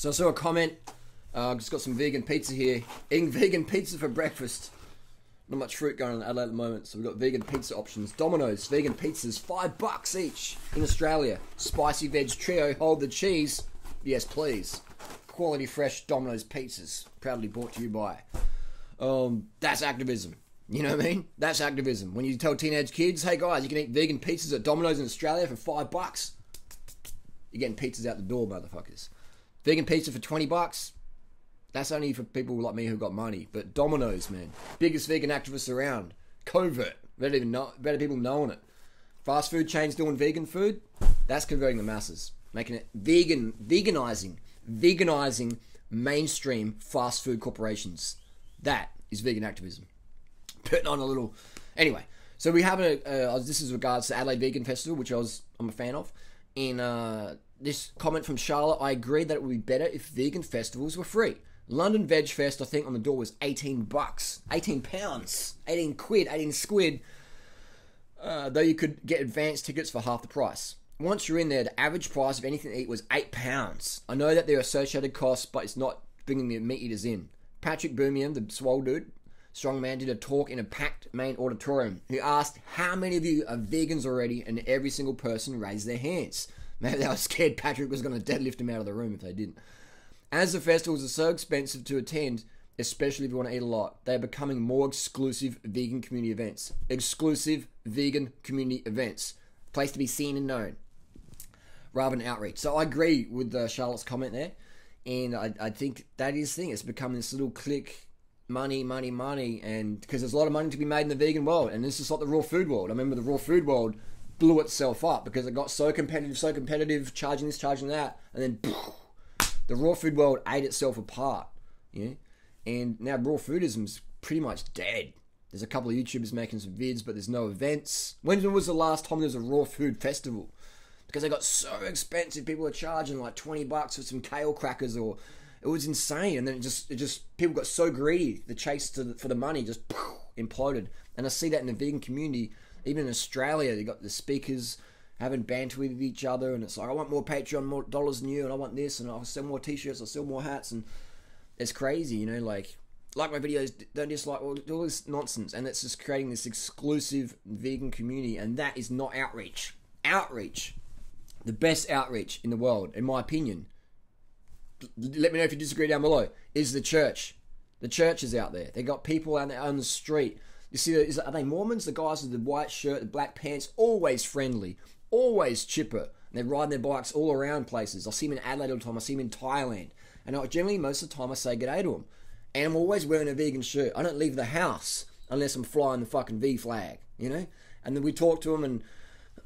So I saw a comment. Just got some vegan pizza here. Eating vegan pizza for breakfast. Not much fruit going on in Adelaide at the moment, so we've got vegan pizza options. Dominos vegan pizzas, $5 each in Australia. Spicy veg trio, hold the cheese. Yes, please. Quality fresh Domino's pizzas, proudly brought to you by. That's activism. You know what I mean? That's activism. When you tell teenage kids, hey guys, you can eat vegan pizzas at Domino's in Australia for $5. You're getting pizzas out the door, motherfuckers. Vegan pizza for $20. That's only for people like me who got money. But Domino's, man, biggest vegan activists around. Covert. Better people knowing it. Fast food chains doing vegan food. That's converting the masses, making it veganizing mainstream fast food corporations. That is vegan activism. Putting on a little. Anyway, so we have this is regards to Adelaide Vegan Festival, which I'm a fan of. In this comment from Charlotte, I agreed that it would be better if vegan festivals were free. London Veg Fest, I think on the door was £18, £18, 18 quid, 18 squid. Though you could get advance tickets for half the price. Once you're in there, the average price of anything to eat was £8. I know that there are associated costs, but it's not bringing the meat eaters in. Patrick Boomian, the swole dude, strong man, did a talk in a packed main auditorium. He asked, how many of you are vegans already? And every single person raised their hands. Maybe they were scared Patrick was going to deadlift him out of the room if they didn't. As the festivals are so expensive to attend, especially if you want to eat a lot, they are becoming more exclusive vegan community events. Exclusive vegan community events. Place to be seen and known, rather than outreach. So I agree with Charlotte's comment there. And I think that is the thing. It's become this little clique, money, and because there's a lot of money to be made in the vegan world. And this is like the raw food world. I remember the raw food world blew itself up because it got so competitive, charging this, charging that, and then poof, the raw food world ate itself apart, yeah. And now raw foodism's pretty much dead. There's a couple of YouTubers making some vids, but there's no events. When was the last time there was a raw food festival? Because they got so expensive, people were charging like $20 for some kale crackers, or it was insane. And then it just people got so greedy, the chase for the money just poof, imploded. And I see that in the vegan community. Even in Australia, they got the speakers having banter with each other, and it's like, I want more Patreon, more dollars than you, and I want this, and I'll sell more t-shirts, I'll sell more hats, and it's crazy, you know, like my videos, don't dislike all this nonsense, and it's just creating this exclusive vegan community, and that is not outreach. Outreach, the best outreach in the world, in my opinion, let me know if you disagree down below, is the church. The church is out there. They got people out there on the street. You see, are they Mormons? The guys with the white shirt, the black pants, always friendly, always chipper. And they're riding their bikes all around places. I see them in Adelaide all the time. I see them in Thailand. And generally, most of the time, I say g'day to them. And I'm always wearing a vegan shirt. I don't leave the house unless I'm flying the fucking V flag, you know? And then we talk to them, and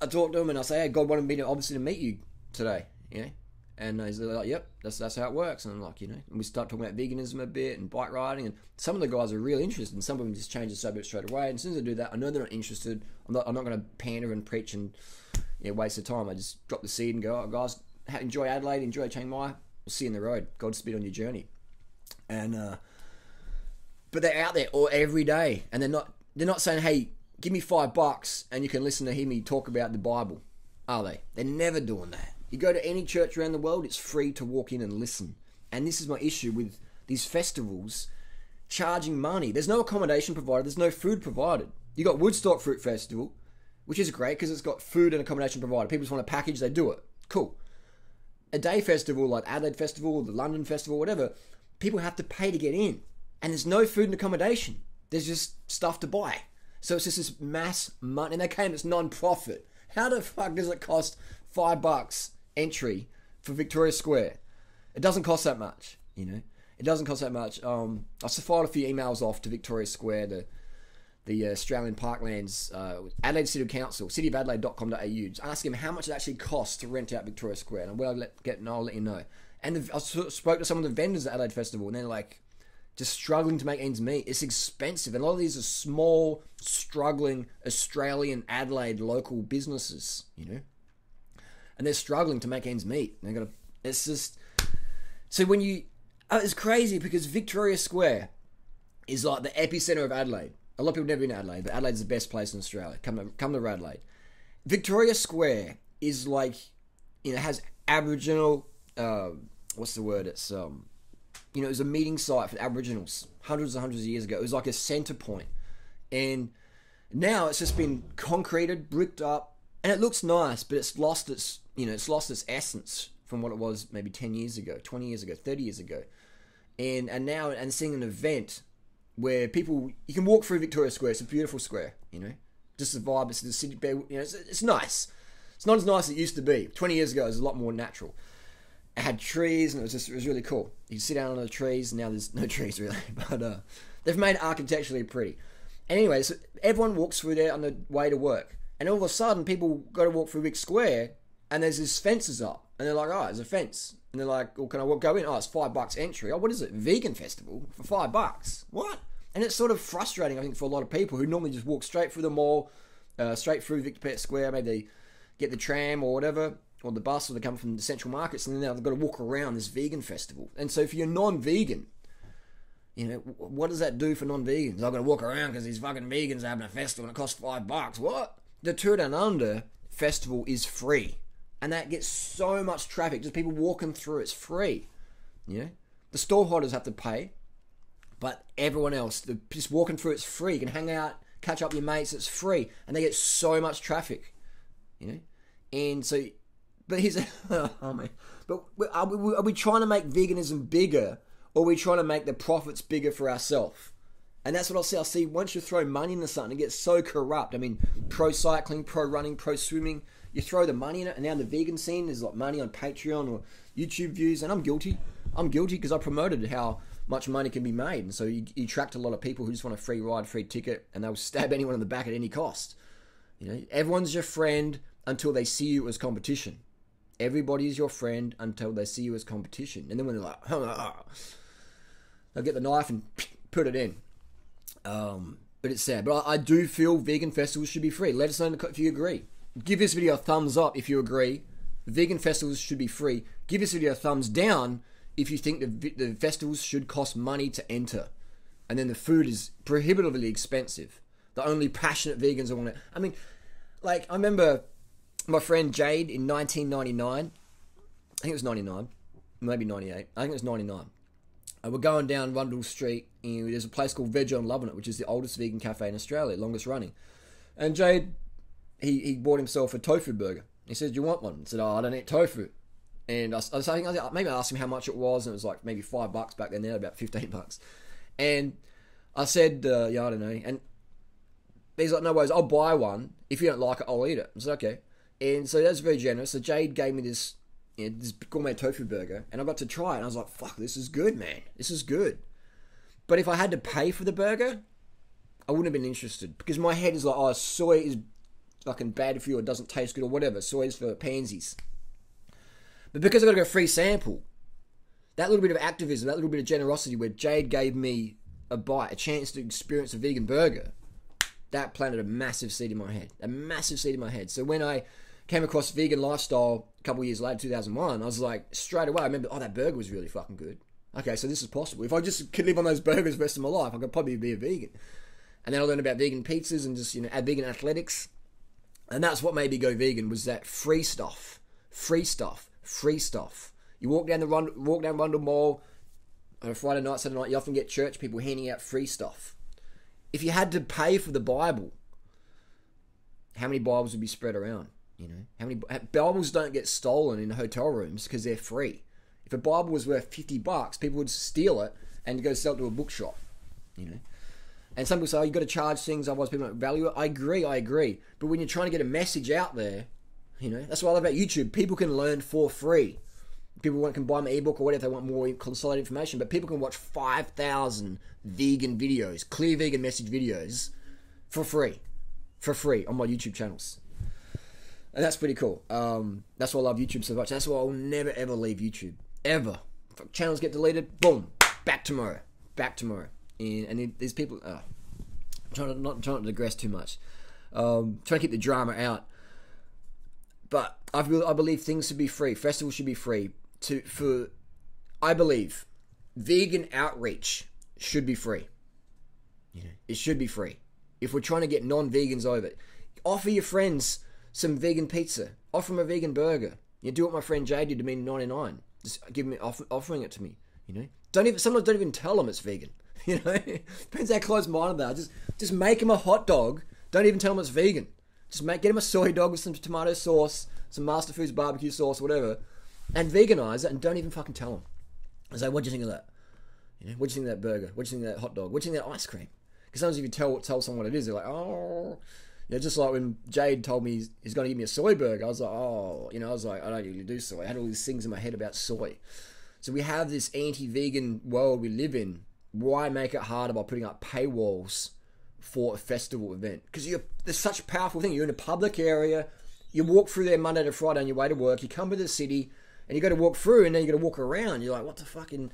I talk to them, and I say, hey, God wanted me to meet you today, you know? And they're like, yep, that's how it works. And I'm like, you know, and we start talking about veganism a bit and bike riding, and some of the guys are really interested, and some of them just change the subject straight away. And as soon as I do that, I know they're not interested. I'm not going to pander and preach and waste the time. I just drop the seed and go, oh, guys, enjoy Adelaide, enjoy Chiang Mai. We'll see you on the road. Godspeed on your journey. And but they're out there every day, and they're not saying, hey, give me $5 and you can listen to hear me talk about the Bible, are they? They're never doing that. You go to any church around the world, it's free to walk in and listen. And this is my issue with these festivals charging money. There's no accommodation provided. There's no food provided. You got Woodstock Fruit Festival, which is great because it's got food and accommodation provided. People just want a package, they do it. Cool. A day festival like Adelaide Festival or the London Festival, whatever, people have to pay to get in. And there's no food and accommodation. There's just stuff to buy. So it's just this mass money. And they claim it's non-profit. How the fuck does it cost $5 entry for Victoria Square? It doesn't cost that much, you know. It doesn't cost that much. I fired a few emails off to Victoria Square, the Australian Parklands, Adelaide City Council, cityofadelaide.com.au, just ask him how much it actually costs to rent out Victoria Square, and I'll let you know. And I spoke to some of the vendors at Adelaide Festival, and they're like, just struggling to make ends meet. It's expensive, and a lot of these are small, struggling Australian Adelaide local businesses, you know. And they're struggling to make ends meet. It's just, so when you, it's crazy because Victoria Square is like the epicenter of Adelaide. A lot of people have never been to Adelaide, but Adelaide's the best place in Australia. Come to Adelaide. Victoria Square is like, you know, has Aboriginal what's the word? It's it was a meeting site for Aboriginals hundreds and hundreds of years ago. It was like a center point, and now it's just been concreted, bricked up, and it looks nice, but it's lost its essence from what it was maybe 10 years ago, 20 years ago, 30 years ago, and now seeing an event where you can walk through Victoria Square. It's a beautiful square, just the vibe. It's the city, it's nice. It's not as nice as it used to be. 20 years ago, it was a lot more natural. It had trees, and it was really cool. You could sit down on the trees, and now there's no trees really, but they've made it architecturally pretty. Anyway, so everyone walks through there on the way to work, and all of a sudden, people go to walk through Vic Square, and there's this fences up, and they're like, "Oh, there's a fence," and they're like, "Well, can I go in?" "Oh, it's $5 entry." "Oh, what is it? Vegan festival for $5? What?" And it's sort of frustrating, I think, for a lot of people who normally just walk straight through the mall, straight through Victoria Square. Maybe they get the tram or whatever, or the bus, or they come from the central markets, and then now they've got to walk around this vegan festival. And so if you're non-vegan, what does that do for non-vegans? I've got to walk around because these fucking vegans are having a festival and it costs $5. What? The Tour Down Under festival is free, and that gets so much traffic. Just people walking through, it's free. The stallholders have to pay, but everyone else, just walking through, it's free. You can hang out, catch up with your mates, it's free, and they get so much traffic. And so, but here's oh man, but are we trying to make veganism bigger, or are we trying to make the profits bigger for ourselves? And that's what I see. Once you throw money into something, it gets so corrupt. I mean, pro cycling, pro running, pro swimming, you throw the money in it, and now the vegan scene is like money on Patreon or YouTube views, and I'm guilty because I promoted how much money can be made, and so you attract a lot of people who just want a free ride, free ticket, and they'll stab anyone in the back at any cost. Everyone's your friend until they see you as competition. Everybody is your friend until they see you as competition. And then when they're like, they'll get the knife and put it in. But it's sad. But I do feel vegan festivals should be free. Let us know if you agree. Give this video a thumbs up if you agree. Vegan festivals should be free. Give this video a thumbs down if you think the festivals should cost money to enter. And then the food is prohibitively expensive. The only passionate vegans want it. I mean, like, I remember my friend Jade in 1999. I think it was 99. Maybe 98. I think it was 99. We're going down Rundle Street, and there's a place called Veg on Loving It, which is the oldest vegan cafe in Australia, longest running. And Jade, he bought himself a tofu burger. He said, "Do you want one?" I said, "Oh, I don't eat tofu." And I maybe I asked him how much it was, and it was like maybe $5 back then, now about $15. And I said, "Yeah, I don't know." And he's like, "No worries, I'll buy one. If you don't like it, I'll eat it." I said, "Okay." And so that's very generous. So Jade gave me this gourmet tofu burger, and I got to try it, and I was like, "Fuck, this is good, man. This is good." But if I had to pay for the burger, I wouldn't have been interested, because my head is like, "Oh, soy is fucking bad for you, or doesn't taste good, or whatever. Soy is for pansies." But because I got a free sample, that little bit of activism, that little bit of generosity, where Jade gave me a bite, a chance to experience a vegan burger, that planted a massive seed in my head. So when I came across vegan lifestyle a couple of years later, 2001, I was like, straight away, I remember, oh, that burger was really fucking good. Okay, so this is possible. If I just could live on those burgers the rest of my life, I could probably be a vegan. And then I learned about vegan pizzas and just, add vegan athletics. And that's what made me go vegan, was that free stuff. You walk down Rundle Mall on a Friday night, Saturday night, you often get church people handing out free stuff. If you had to pay for the Bible, how many Bibles would be spread around? How many Bibles don't get stolen in hotel rooms because they're free? If a Bible was worth $50, people would steal it and go sell it to a bookshop. And some people say, "Oh, you've got to charge things, otherwise people don't value it." I agree. But when you're trying to get a message out there, that's what I love about YouTube. People can learn for free. People can buy my ebook or whatever if they want more consolidated information, but people can watch 5,000 vegan videos, clear vegan message videos, for free on my YouTube channels. And that's pretty cool. That's why I love YouTube so much. That's why I'll never ever leave YouTube. Ever. If channels get deleted, boom, back tomorrow. And there's people, not trying to digress too much. Trying to keep the drama out. But I believe things should be free. Festivals should be free. I believe vegan outreach should be free. It should be free. If we're trying to get non-vegans over, offer your friends some vegan pizza. Offer them a vegan burger. You do what my friend Jay did to me in 99. Just offering it to me. You know, sometimes don't even tell them it's vegan. You know, depends how close-minded they are. Just make them a hot dog. Don't even tell them it's vegan. Just get them a soy dog with some tomato sauce, some Master Foods barbecue sauce, whatever, and veganize it, and don't even fucking tell them. I say, what do you think of that? You know, what do you think of that burger? What do you think of that hot dog? What do you think of that ice cream? Because sometimes if you tell someone what it is, they're like, oh. You know, just like when Jade told me he's going to give me a soy burger, I was like, oh. You know, I was like, I don't usually do soy. I had all these things in my head about soy. So we have this anti-vegan world we live in. Why make it harder by putting up paywalls for a festival event? Because there's such a powerful thing. You're in a public area. You walk through there Monday to Friday on your way to work. You come to the city, and you got to walk through, and then you got to walk around. You're like, what the fucking...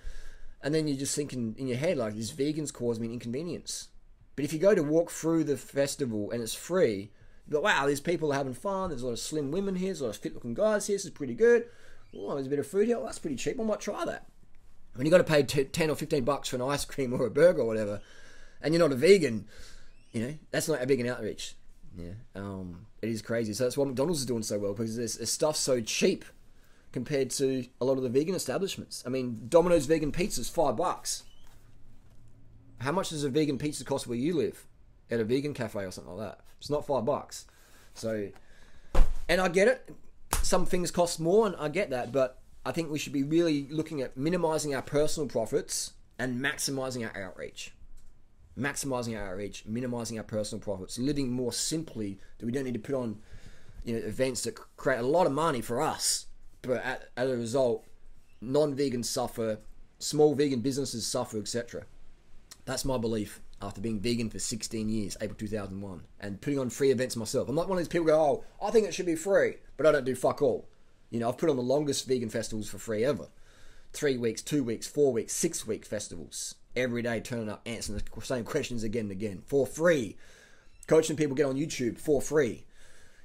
And then you're just thinking in your head, like, these vegans cause me an inconvenience. But if you go to walk through the festival and it's free, you're like, wow, these people are having fun. There's a lot of slim women here. There's a lot of fit-looking guys here. This is pretty good. Oh, there's a bit of food here. Well, that's pretty cheap. I might try that. When you got to pay 10 or 15 bucks for an ice cream or a burger or whatever, and you're not a vegan, you know, that's not a vegan outreach. Yeah, it is crazy. So that's why McDonald's is doing so well, because there's stuff so cheap compared to a lot of the vegan establishments. I mean, Domino's vegan pizza is $5. How much does a vegan pizza cost where you live? At a vegan cafe or something like that. It's not $5. So, and I get it. Some things cost more, and I get that, but I think we should be really looking at minimizing our personal profits and maximizing our outreach. Maximizing our outreach, minimizing our personal profits, living more simply, that we don't need to put on, you know, events that create a lot of money for us, but as a result, non-vegans suffer, small vegan businesses suffer, etc. That's my belief after being vegan for 16 years, April 2001, and putting on free events myself. I'm not one of these people who go, oh, I think it should be free, but I don't do fuck all. You know, I've put on the longest vegan festivals for free ever. 3 weeks, 2 weeks, 4 weeks, 6 week festivals. Every day turning up, answering the same questions again and again. For free. Coaching people get on YouTube for free.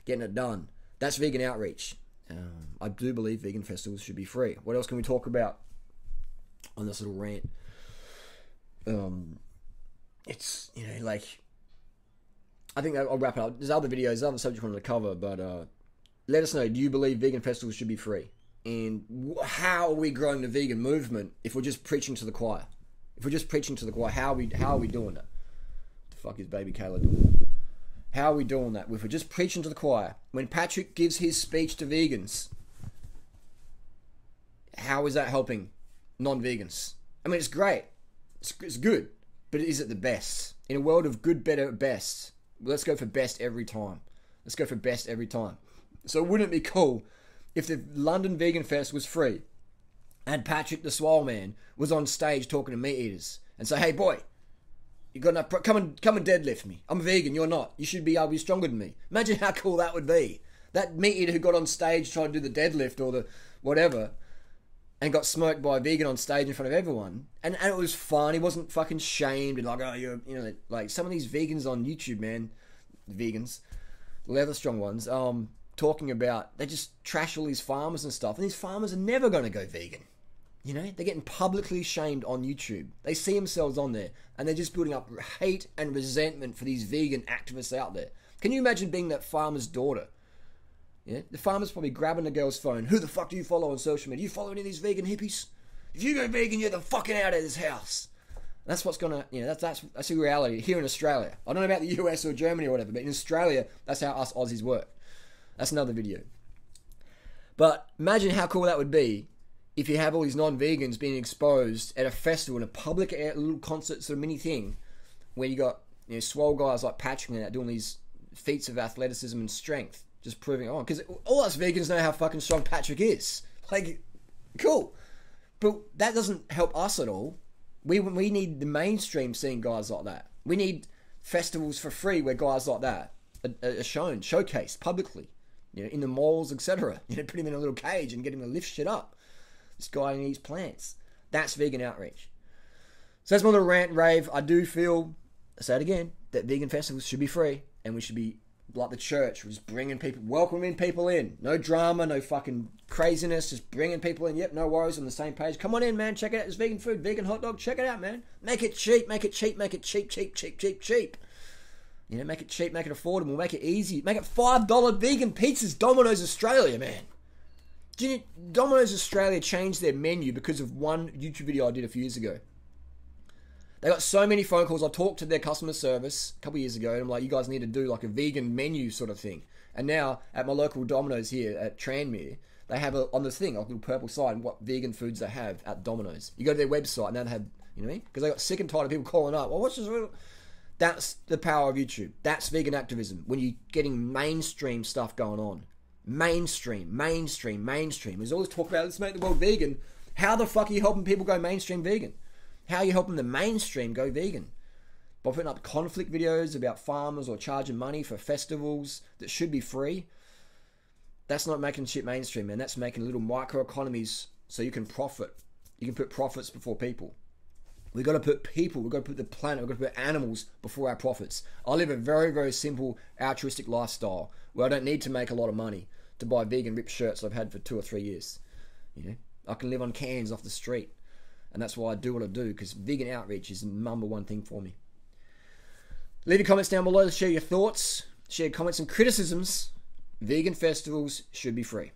Getting it done. That's vegan outreach. I do believe vegan festivals should be free. What else can we talk about on this little rant? It's, you know, like, I think I'll wrap it up. There's other videos, other subjects I wanted to cover, but let us know, do you believe vegan festivals should be free? And how are we growing the vegan movement if we're just preaching to the choir? If we're just preaching to the choir, how are we doing that? What the fuck is baby Kayla doing? How are we doing that? If we're just preaching to the choir. When Patrick gives his speech to vegans, how is that helping non-vegans? I mean, it's great. It's good. But is it the best? In a world of good, better, best, let's go for best every time. Let's go for best every time. So wouldn't it be cool if the London Vegan Fest was free and Patrick the Swole Man was on stage talking to meat eaters and say, hey boy, you got enough, come and deadlift me. I'm a vegan, you're not. You should be able to be stronger than me. Imagine how cool that would be. That meat eater who got on stage trying to do the deadlift or the whatever and got smoked by a vegan on stage in front of everyone. And it was fun. He wasn't fucking shamed and like, oh, you're, you know, like some of these vegans on YouTube, man, vegans, leather strong ones, talking about, they just trash all these farmers and stuff. And these farmers are never going to go vegan. You know, they're getting publicly shamed on YouTube. They see themselves on there and they're just building up hate and resentment for these vegan activists out there. Can you imagine being that farmer's daughter? Yeah, the farmer's probably grabbing the girl's phone. Who the fuck do you follow on social media? Do you follow any of these vegan hippies? If you go vegan, you're the fucking out of this house. That's what's gonna, you know, that's the reality here in Australia. I don't know about the US or Germany or whatever, but in Australia, that's how us Aussies work. That's another video. But imagine how cool that would be if you have all these non-vegans being exposed at a festival, in a public little concert sort of mini thing, where you got, you know, swole guys like Patrick and that doing these feats of athleticism and strength, just proving it on. Because all us vegans know how fucking strong Patrick is. Like, cool. But that doesn't help us at all. We need the mainstream seeing guys like that. We need festivals for free where guys like that are shown, showcased publicly, you know, in the malls, etc. You know, put him in a little cage and get him to lift shit up. This guy eats plants. That's vegan outreach. So that's my little rant and rave. I do feel, I'll say it again, that vegan festivals should be free, and we should be like the church, we're just bringing people, welcoming people in. No drama, no fucking craziness, just bringing people in. Yep, no worries, on the same page. Come on in, man, check it out. There's vegan food, vegan hot dog, check it out, man. Make it cheap, make it cheap, make it cheap, cheap, cheap, cheap, cheap. You know, make it cheap, make it affordable, make it easy. Make it $5 vegan pizzas, Dominos Australia, man. Domino's Australia changed their menu because of one YouTube video I did a few years ago. They got so many phone calls. I talked to their customer service a couple of years ago, and I'm like, you guys need to do like a vegan menu sort of thing. And now at my local Domino's here at Tranmere, they have on the thing, like a little purple sign, what vegan foods they have at Domino's. You go to their website and now they have, you know what I mean? Because they got sick and tired of people calling up. Well, what's this? That's the power of YouTube. That's vegan activism. When you're getting mainstream stuff going on. Mainstream. There's always talk about, let's make the world vegan. How the fuck are you helping people go mainstream vegan? How are you helping the mainstream go vegan? By putting up conflict videos about farmers or charging money for festivals that should be free. That's not making shit mainstream, man. That's making little microeconomies so you can profit. You can put profits before people. We've got to put people, we've got to put the planet, we've got to put animals before our profits. I live a very, very simple, altruistic lifestyle where I don't need to make a lot of money to buy vegan ripped shirts I've had for 2 or 3 years. You know, I can live on cans off the street. And that's why I do what I do, because vegan outreach is the #1 thing for me. Leave your comments down below to share your thoughts, share comments and criticisms. Vegan festivals should be free.